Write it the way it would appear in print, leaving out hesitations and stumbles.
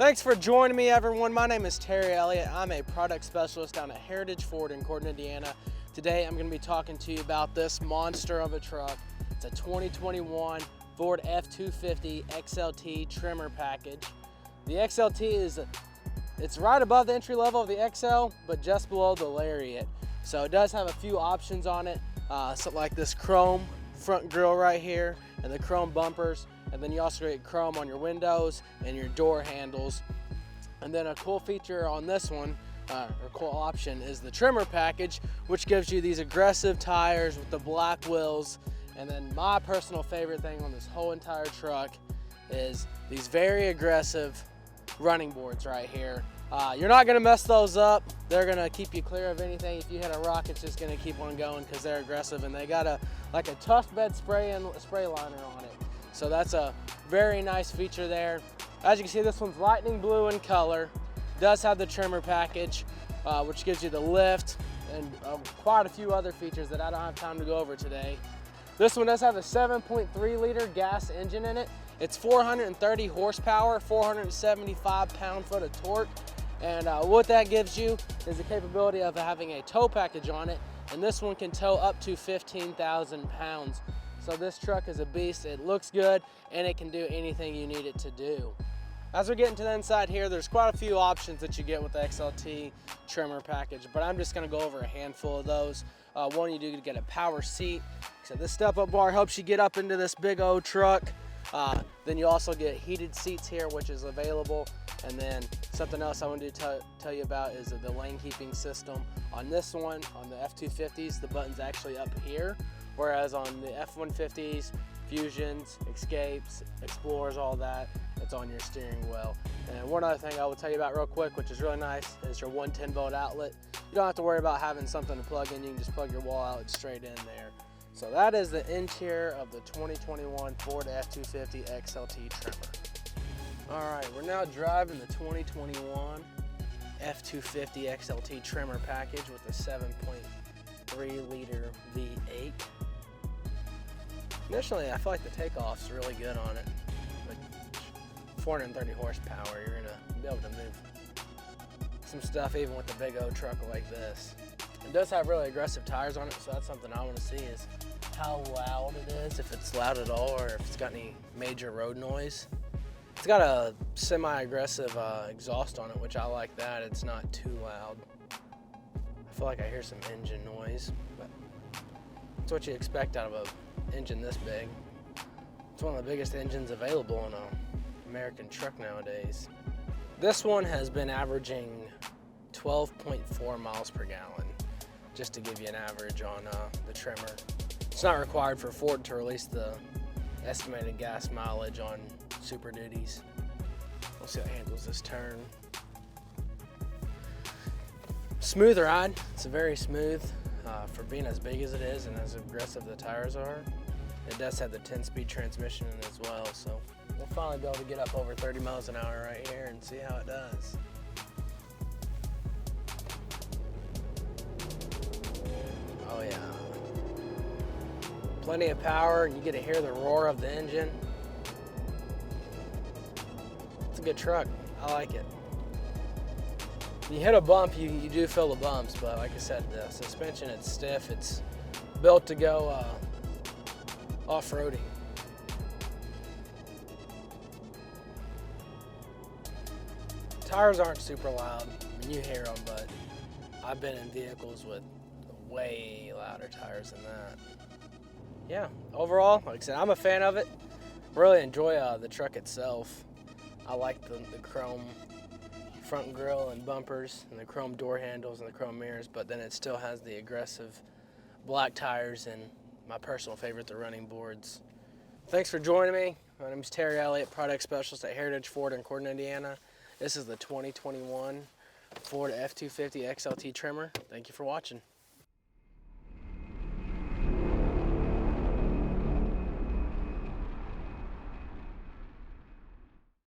Thanks for joining me, everyone. My name is Terry Elliott. I'm a product specialist down at Heritage Ford in Corton, Indiana. Today, I'm going to be talking to you about this monster of a truck. It's a 2021 Ford F-250 XLT Tremor Package. The XLT it's right above the entry level of the XL, but just below the Lariat. So it does have a few options on it, something like this chrome front grille right here and the chrome bumpers. And then you also get chrome on your windows and your door handles. And then a cool feature on this one, or cool option, is the Tremor Package, which gives you these aggressive tires with the black wheels. And then my personal favorite thing on this whole entire truck is these very aggressive running boards right here. You're not gonna mess those up. They're gonna keep you clear of anything. If you hit a rock, it's just gonna keep on going because they're aggressive, and they got like a tough bed spray liner on it. So that's a very nice feature there. As you can see, this one's lightning blue in color. Does have the Tremor Package, which gives you the lift and quite a few other features that I don't have time to go over today. This one does have a 7.3 liter gas engine in it. It's 430 horsepower, 475 pound-foot of torque. And what that gives you is the capability of having a tow package on it. And this one can tow up to 15,000 pounds. So this truck is a beast. It looks good, and it can do anything you need it to do. As we're getting to the inside here, there's quite a few options that you get with the XLT Tremor Package, but I'm just gonna go over a handful of those. One, you do get a power seat. So this step-up bar helps you get up into this big old truck. Then you also get heated seats here, which is available. And then something else I wanted to tell you about is the lane keeping system. On this one, on the F-250s, the button's actually up here, whereas on the F-150s, Fusions, Escapes, Explorers, all that, it's on your steering wheel. And one other thing I will tell you about real quick, which is really nice, is your 110-volt outlet. You don't have to worry about having something to plug in. You can just plug your wall outlet straight in there. So that is the interior of the 2021 Ford F-250 XLT Tremor. All right, we're now driving the 2021 F-250 XLT Tremor Package with a 7.3 liter V8. Initially, I feel like the takeoff's really good on it. Like 430 horsepower, you're gonna be able to move some stuff even with a big old truck like this. It does have really aggressive tires on it, so that's something I want to see is how loud it is, if it's loud at all, or if it's got any major road noise. It's got a semi-aggressive exhaust on it, which I like that. It's not too loud. I feel like I hear some engine noise, but it's what you expect out of an engine this big. It's one of the biggest engines available on an American truck nowadays. This one has been averaging 12.4 miles per gallon, just to give you an average on the Tremor. It's not required for Ford to release the estimated gas mileage on Super Duties. We'll see how it handles this turn. Smooth ride. It's very smooth for being as big as it is and as aggressive the tires are. It does have the 10-speed transmission in it as well, so we'll finally be able to get up over 30 miles an hour right here and see how it does. Oh yeah. Plenty of power, and you get to hear the roar of the engine. It's a good truck. I like it. When you hit a bump, you do feel the bumps, but like I said, the suspension, it's stiff. It's built to go off-roading. Tires aren't super loud. I mean, you hear them, but I've been in vehicles with way louder tires than that. Yeah, overall, like I said, I'm a fan of it. Really enjoy the truck itself. I like the chrome front grille and bumpers and the chrome door handles and the chrome mirrors, but then it still has the aggressive black tires and my personal favorite, the running boards. Thanks for joining me. My name is Terry Elliott, product specialist at Heritage Ford in Corton, Indiana. This is the 2021 Ford F-250 XLT Tremor. Thank you for watching.